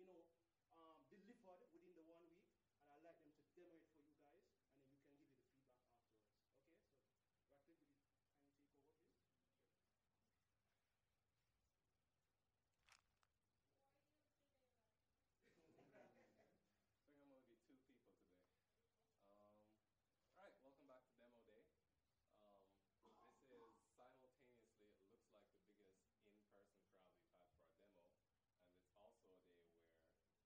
delivered within the 1 week, and I'd like them to demo it for you guys, and then you can give you the feedback afterwards. Okay, so Ratcliffe, will you kindly take over, please? Sure. I think I'm going to be two people today. All right, welcome back to Demo Day. This is simultaneously, it looks like the biggest in-person crowd we've had for our demo, and it's also a day where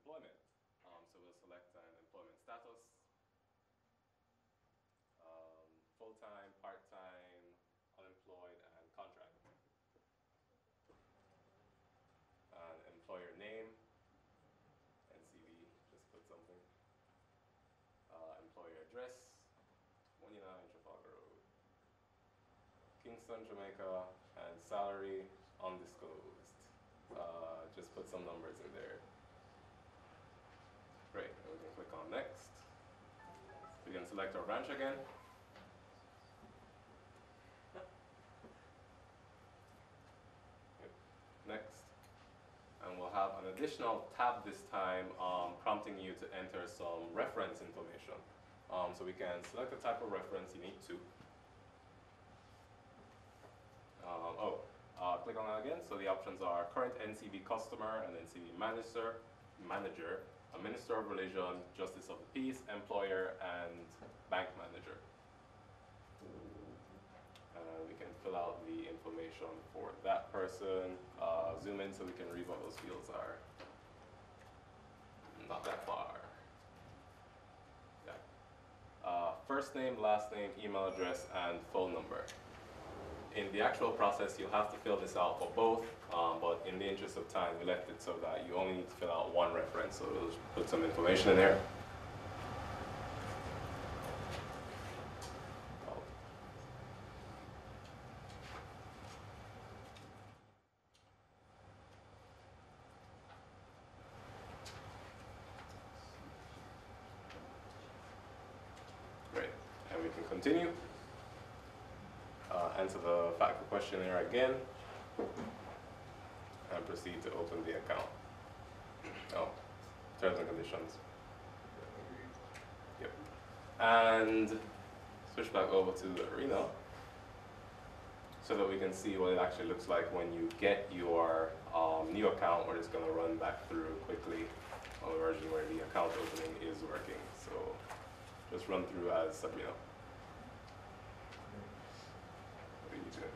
employment. So we'll select an employment status, full-time, part-time, unemployed, and contract. Employer name, NCV, just put something. Employer address, 29 Trafalgar Road, Kingston, Jamaica, and salary undisclosed. Just put some numbers in there. Great, and we can click on next. We can select our branch again. Yep. Next. And we'll have an additional tab this time prompting you to enter some reference information. So we can select the type of reference you need to. Click on that again. So the options are current NCB customer and NCB manager, a minister of religion, justice of the peace, employer, and bank manager. We can fill out the information for that person. Zoom in so we can read what those fields are. Not that far. Yeah. First name, last name, email address, and phone number. In the actual process, you'll have to fill this out for both, but in the interest of time, we left it so that you only need to fill out one reference. So we'll just put some information in there. Great, and we can continue. Answer the FATCA questionnaire again, and proceed to open the account. Oh, terms and conditions. Yep. And switch back over to the arena so that we can see what it actually looks like when you get your new account. We're just going to run back through quickly on the version where the account opening is working. So just run through as Sabrina. What are you doing?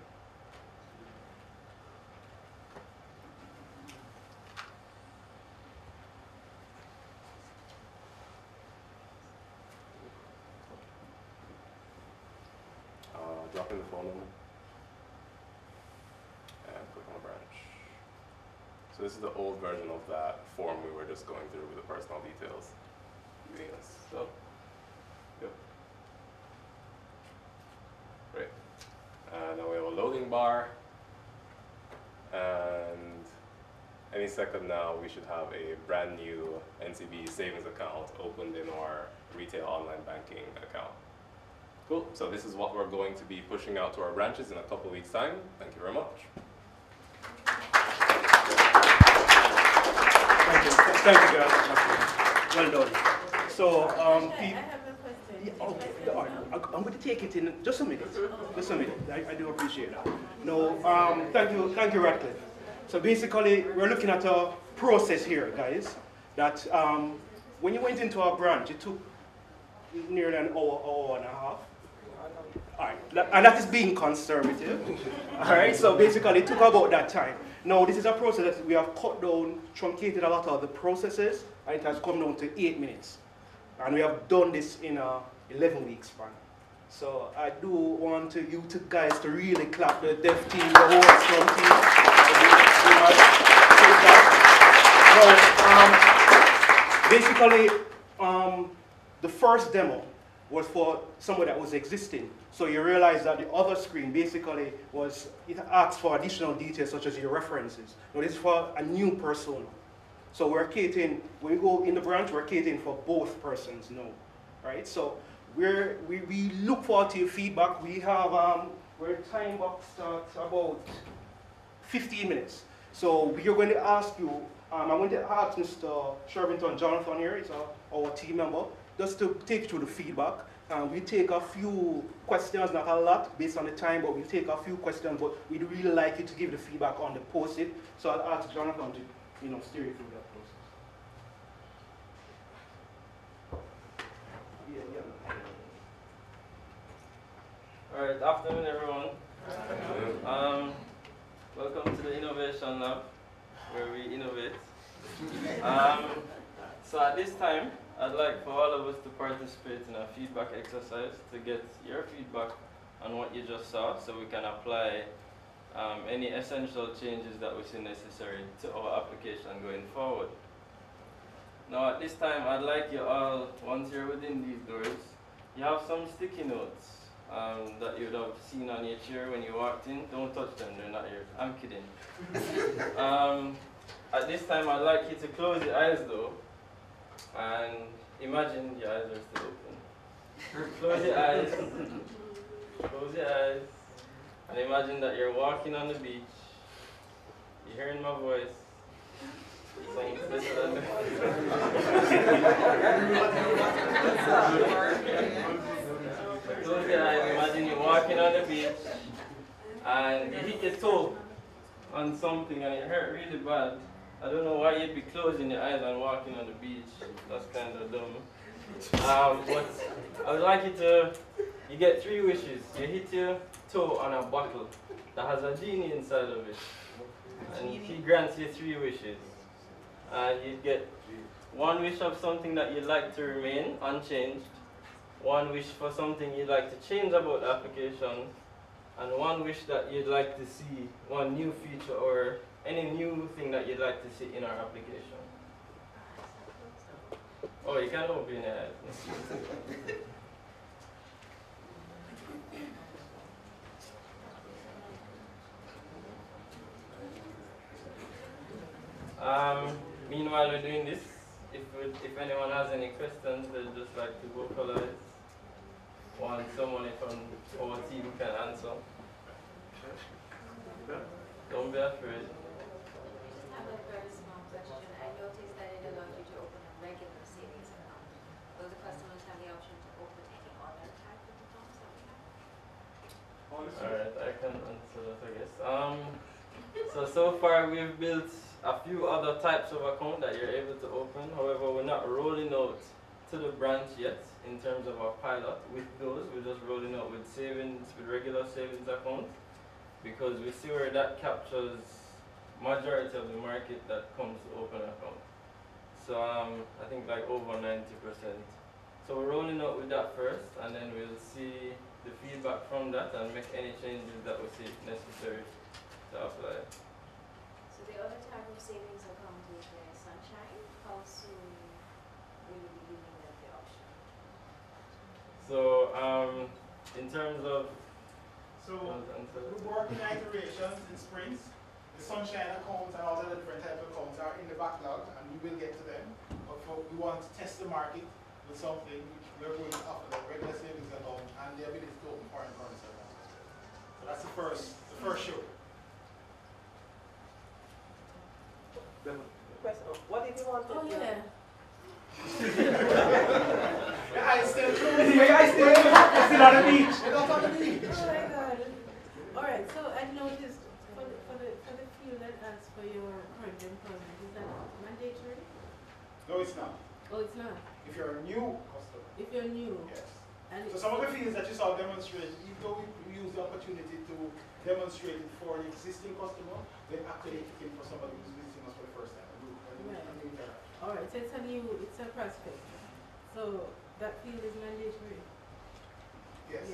Drop in the phone number and click on the branch. So this is the old version of that form we were just going through with the personal details. Yes. So, yep. Great. And now we have a loading bar, and any second now we should have a brand new NCB savings account opened in our retail online banking account. Cool, so this is what we're going to be pushing out to our branches in a couple of weeks' time. Thank you very much. Thank you, guys. Well done. So, I have a question. yeah, okay, all right. I'm going to take it in just a minute. Just a minute. I do appreciate that. No, thank you, Ratcliffe. So basically, we're looking at a process here, guys. That when you went into our branch, it took nearly an hour and a half. All right, and that is being conservative. All right, so basically it took about that time. Now, this is a process that we have cut down, truncated a lot of the processes, and it has come down to 8 minutes. And we have done this in a 11-week span. So I do want you two guys to really clap, the dev team, the whole Scrum team. Basically, the first demo was for somebody that was existing. So you realize that the other screen basically it asks for additional details such as your references. Now this is for a new persona. So we're catering, when we go in the branch, we're catering for both persons now, right? So we look forward to your feedback. We have, our time box starts about 15 minutes. So we're going to ask you, I'm going to ask Mr. Shervington Jonathan here, he's our team member, just to take you through the feedback. We take a few questions, not a lot based on the time, but we take a few questions, but we'd really like you to give the feedback on the post-it. So I'll ask Jonathan to steer you through that process. All right, afternoon everyone. Welcome to the Innovation Lab, where we innovate. So at this time, I'd like for all of us to participate in a feedback exercise to get your feedback on what you just saw so we can apply any essential changes that we see necessary to our application going forward. Now at this time, I'd like you all, once you're within these doors, you have some sticky notes that you would have seen on your chair when you walked in. Don't touch them, they're not yours. I'm kidding. At this time, I'd like you to close your eyes though, and imagine your eyes are still open. Close your eyes, close your eyes, and imagine that you're walking on the beach, you're hearing my voice. Close your eyes, imagine you're walking on the beach and you hit your toe on something and it hurt really bad. I don't know why you'd be closing your eyes and walking on the beach. That's kind of dumb. But I would like you get 3 wishes. You hit your toe on a bottle that has a genie inside of it. And he grants you 3 wishes. And you'd get 1 wish of something that you'd like to remain unchanged, 1 wish for something you'd like to change about the application, and 1 wish that you'd like to see 1 new feature or any new thing that you'd like to see in our application. Oh, you can open your eyes. Meanwhile we're doing this, if anyone has any questions, they'd just like to vocalize, someone from our team can answer. Don't be afraid. I have a very small question. I noticed that it allows you to open a regular savings account. Will the customers have the option to open any other type of accounts that we have? Alright, I can answer that, I guess. So far we've built a few other types of account that you're able to open. However, we're not rolling out to the branch yet in terms of our pilot with those. We're just rolling out with regular savings accounts, because we see where that captures majority of the market that comes to open account. So I think like over 90%. So we're rolling out with that first, and then we'll see the feedback from that and make any changes that we see necessary to apply. So the other type of savings account is the Sunshine. How soon will you be giving them the option? So in terms of we work in iterations, in sprints. The Sunshine accounts and all the different types of accounts are in the backlog, and we will get to them. But we want to test the market with something which we're going to offer the regular savings account and the ability to open foreign currency accounts. So that's the first show. Question. What if you want to Your eyes still closed. Your eyes still on the beach. You're not on the beach. Oh my God. Alright, so I noticed for the field that asks for your current employment, is that mandatory? No, it's not. Oh, it's not. If you're a new customer. If you're new. Yes. And So some of the fields that you saw demonstrated, even though we use the opportunity to demonstrate it for an existing customer, they actually kick in for somebody who's visiting us for the first time. Alright, so it's a prospect. So that field is mandatory. Yes.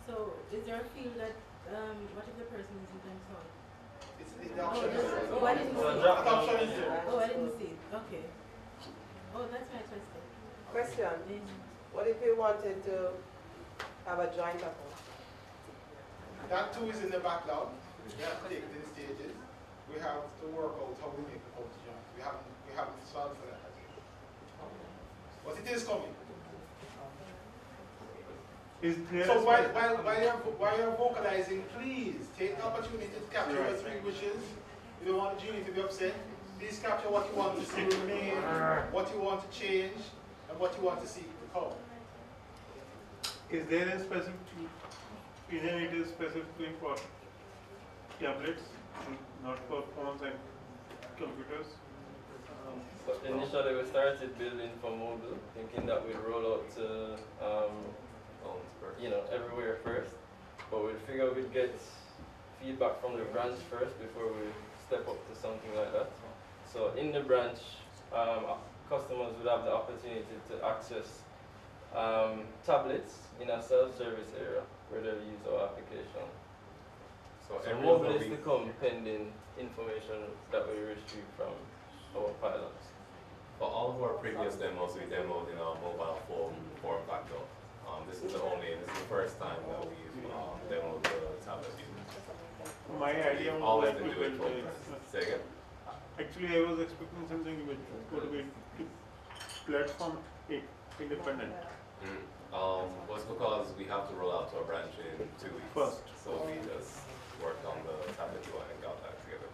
So is there a field that what if the person isn't employed? It's the option. Oh, I didn't see it. That option is there. Oh, I didn't see it. Okay. Oh, that's my question. Question. What if you wanted to have a joint account? That too is in the backlog. We have to take it in stages. We have to work out how we make the accounts joint. We haven't solved for that yet. But it is coming. So while you're vocalizing, please take the opportunity to capture your 3 wishes. You don't want Julie to be upset. Please capture what you want to see remain, what you want to change, and what you want to see become. Is there a specific reason it is specifically for tablets, not for phones and computers? So initially we started building for mobile, thinking that we'd roll out to everywhere first, but we figured we'd get feedback from the branch first before we step up to something like that. So in the branch, customers would have the opportunity to access tablets in a self-service area where they'll use our application. So So every mobile other is to week, come pending information that we retrieve from our pilots. for all of our previous demos, we demoed in our mobile form factor. This is the first time that we've demoed the tablet view. My idea All we was have to do is open. Say again? actually I was expecting something which would be platform independent. Was because we have to roll out to a branch in 2 weeks. First. So we just worked on the tablet UI and got that together.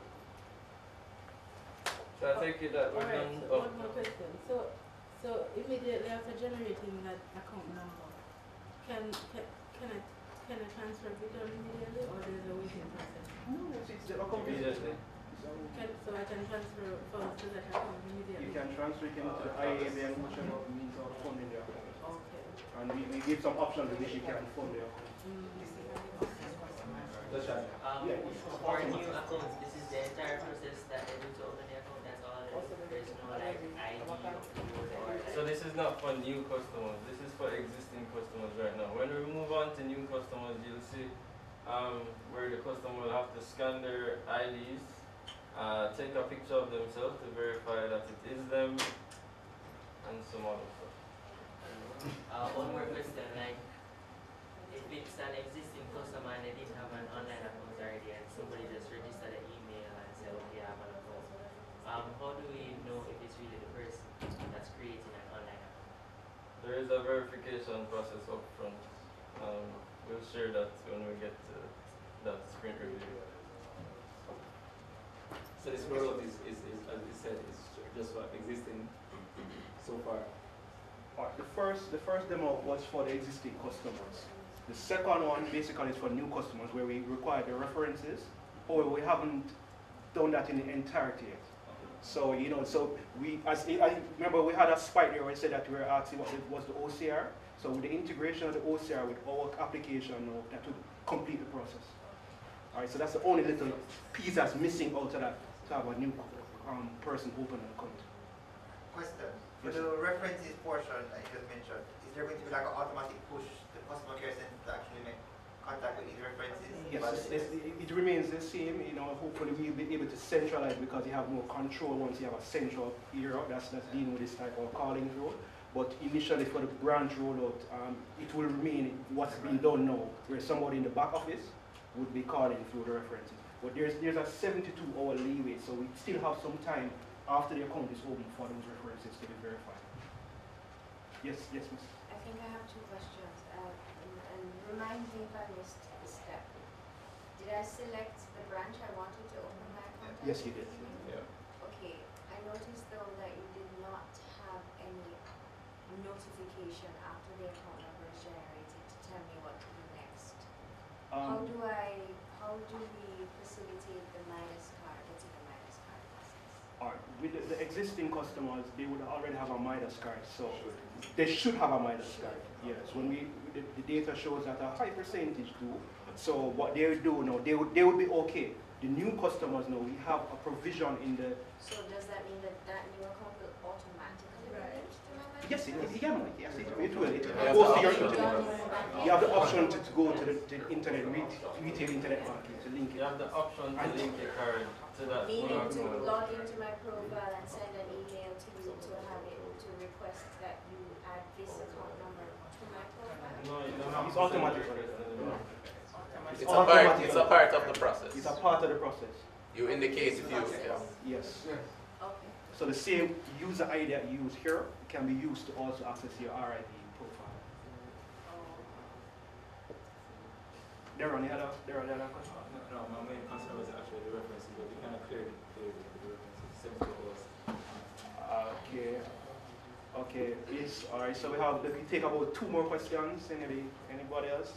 So I take it that we're Alright, done. so one more question. So immediately after generating that account number, can I transfer it on immediately or there's a waiting process? No, it's the account. Immediately. So I can transfer funds to that account immediately? You can transfer it into the IAB and whichever means of funding the account. Okay. And we give some options in which you can fund the account. For new accounts, this is the entire process that they do to open the account. That's all. There's no like ID or. So this is not for new customers. This is for existing customers right now. When we move on to new customers, you'll see where the customer will have to scan their IDs, take a picture of themselves to verify that it is them, and some other stuff. One more question, like if it's an existing customer and they didn't have an online account already and somebody just registered an email and said, okay, I have an account. How do we know if it's really the person that's creating an online account? There is a verification process up front. We'll share that when we get to that sprint review. So this rollout is as you said, is just for existing so far. Alright, the first demo was for the existing customers. The second one basically is for new customers where we require the references, or we haven't done that in the entirety yet. So so I remember we had a spike there where we said that we were asking what was the OCR. So with the integration of the OCR with our application, that would complete the process. Alright, so that's the only little piece that's missing out of that to have a new person open an account. Question. For Yes, the references portion that you just mentioned, is there going to be like an automatic push the customer care center to actually make contact with these references? Yes, it remains the same. Hopefully we'll be able to centralize because you have more control once you have a central area that's dealing with this type of calling role. But initially for the branch rollout, it will remain what's being done now, where somebody in the back office would be calling through the references. But there's a 72-hour leeway, so we still have some time after the account is open for those references to be verified. Yes, miss. I think I have two questions. And remind me if I missed the step. Did I select the branch I wanted to open my account at? Yes, you did. Yeah. Okay. I noticed though that you did not have any notification after the account number is generated to tell me what to do next. How do we facilitate the minus card, getting the minus card process? With the existing customers, they would already have a Midas card, so they should have a Midas card. Yes, when the data shows that a high percentage do. So what they would do now, they would be okay. The new customers now, we have a provision in the. So does that mean that new account will automatically relate to my minus Yes, card? it will. It goes to your internet. You have the option to go to the internet, retail internet banking, to link You it. have the option to link a card to that Meaning to account. log into my profile and send an email to you to have it to request that you add this account number to my profile? No, you don't have It's to send automatic. a request anymore. It's a part of the process. It's a part of the process. You indicate if you, Yes. Okay. So the same user ID that you use here can be used to also access your RID profile. Darren, any other question? No, my main concern was actually the references, but we kind of cleared the references, 70 hours. Okay. Yes. All right. So we take about 2 more questions. Anybody else?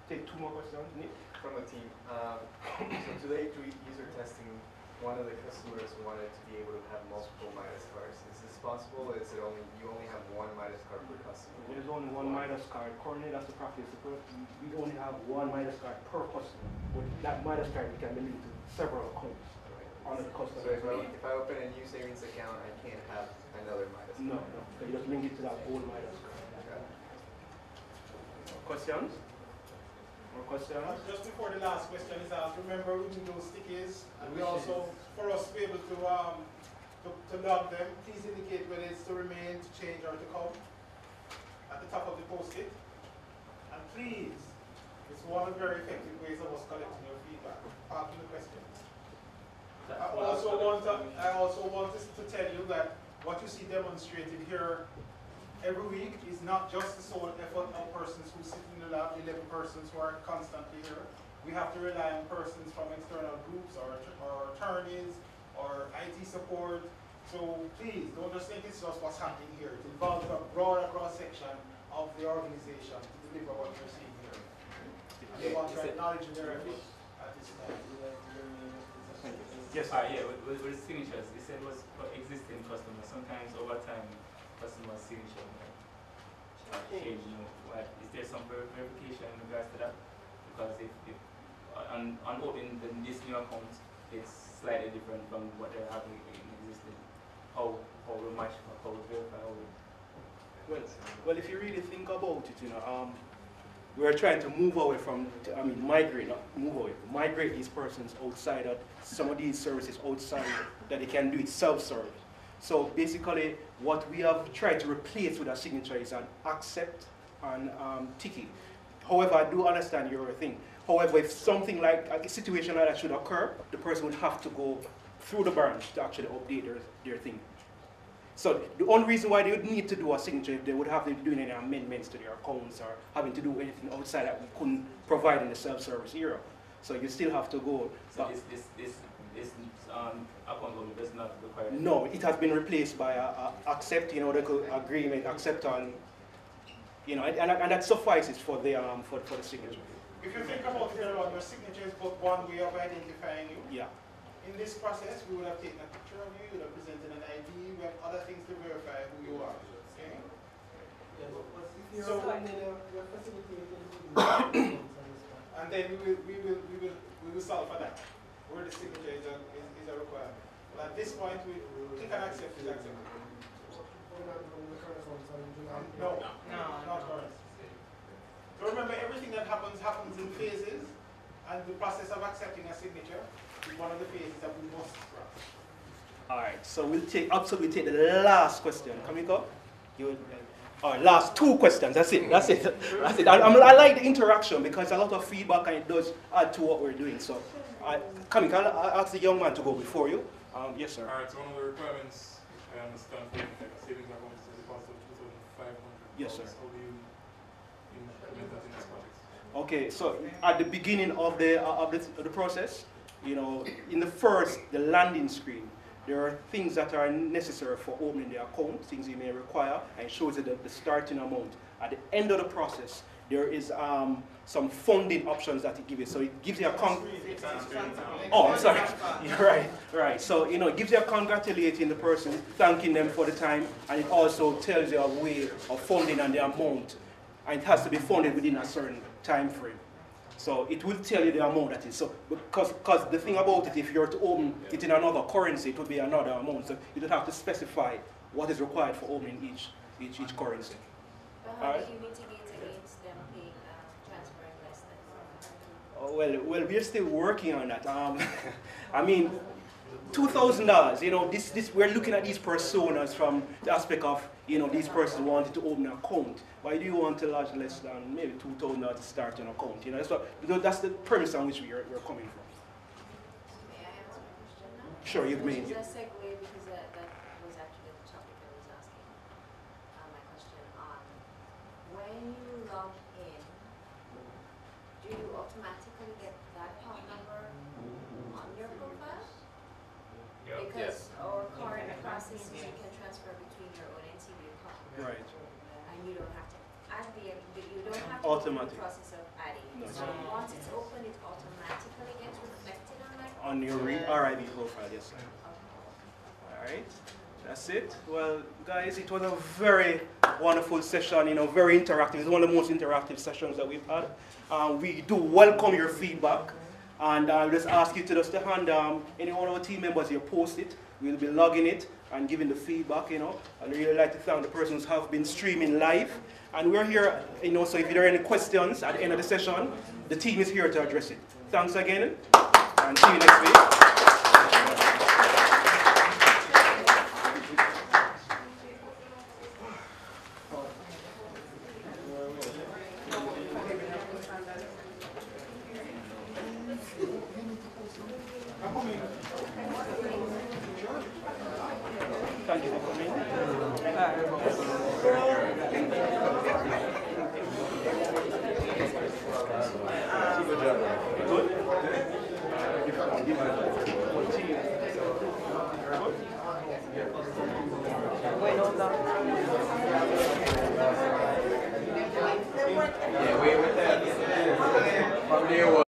Take 2 more questions. Nick? From the team. So today, through user testing, one of the customers wanted to be able to have multiple Midas cards. Is this possible? Is it you only have one Midas card per customer? There's only one Midas card. Currently, that's the practice. We only have one Midas card per customer. With that Midas card, we can be linked to several accounts. on the customer. So if I open a new savings account, I can't have another Midas No, card? no. So you just link it to that old Midas card. Questions? More questions? Just before the last question is asked, remember we do those stickies, and we also, for us to be able to log them, please indicate whether it's to remain, to change, or to come at the top of the post-it. And please, it's one of the very effective ways of us collecting your feedback, asking the questions. I also want to tell you that what you see demonstrated here every week is not just the sole effort of persons who sit in the lab, 11 persons who are constantly here. We have to rely on persons from external groups or attorneys or IT support. So please, don't just think it's just what's happening here. It involves a broader cross-section of the organization to deliver what you're seeing here. And they want to acknowledge their effort at this time. Yes, yeah, with the signatures, it said it was for existing customers. Sometimes over time, customers' signature change. Is there some verification in regards to that? Because if on opening this new account, it's slightly different from what they're having in existing. How we match, how we verify, Well, if you really think about it, we're trying to move away from, migrate, not move away, migrate these persons outside of some of these services outside that they can do it self-serve. So basically, what we have tried to replace with a signature is an accept and ticky. However, I do understand your thing. However, if something like a situation like that should occur, the person would have to go through the branch to actually update their thing. So the only reason why they would need to do a signature if they would have to be doing any amendments to their accounts or having to do anything outside that we couldn't provide in the self-service era. So you still have to go. So this account does not require. No, it has been replaced by a accept, the agreement, accept on, and that suffices for the signature. If you think about it, your signature is but one way of identifying you. Yeah. In this process, we would have taken a picture of you, we would have presented an ID, we have other things to verify who you are. Okay? So, and then we will solve for that, where the signature is a requirement. But at this point, we click and accept is accepted. No, not current. So remember, everything that happens in phases, and the process of accepting a signature is one of the phases that we must cross. All right, so we'll take the last question. Kamiko? All right, last two questions. That's it. I like the interaction because a lot of feedback and it does add to what we're doing. So, Kamiko, I'll ask the young man to go before you. Yes, sir. All right, so one of the requirements, I understand, for savings account is a deposit of $2,500. Yes, sir. How do you implement that in this project? Okay, so at the beginning of the process, in the landing screen, there are things that are necessary for opening the account, things you may require, and it shows you the starting amount. At the end of the process, there is some funding options that it gives you. So it gives you a I'm sorry. Right. So it gives you a congratulating the person, thanking them for the time, and it also tells you a way of funding and the amount, and it has to be funded within a certain time frame. So it will tell you the amount that is. So because the thing about it, if you're to open it in another currency, it would be another amount. So you don't have to specify what is required for opening each currency. But how do you mitigate against them paying transferring less than? Oh, well, we're still working on that. I mean, $2,000. This we're looking at these personas from the aspect of these persons wanted to open an account. Why do you want to charge less than maybe $2,000 to start an account? That's the premise on which we're coming from. May I answer a question now? Sure, you've made it. Just a segue because that was actually the topic I was asking my question on. When you log in, do you automatically get that account number on your profile? Because our current process is you can transfer between your own NTV account. Right. And you don't have to add you don't have to Automatic. do the process of adding. No, So once it's open, it automatically gets reflected on my On your RIB profile, yes, sir. All right. That's it. Well, guys, it was a very wonderful session, very interactive. It's one of the most interactive sessions that we've had. We do welcome your feedback. And I'll just ask you to just to hand any one of our team members here post it. We'll be logging it and giving the feedback, you know. I'd really like to thank the persons who have been streaming live. And we're here, you know, so if there are any questions at the end of the session, the team is here to address it. Thanks again, and see you next week. Thank you for coming. Yeah, wait with that. From there, what?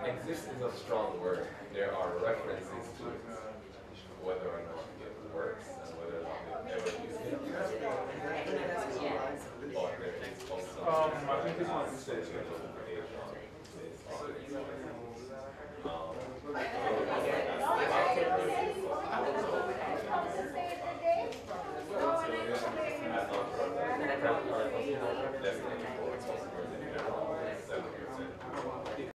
Exist is a strong word. There are references to it, whether or not it works and whether or not it ever used it. But there is also I think this one is less than 4%.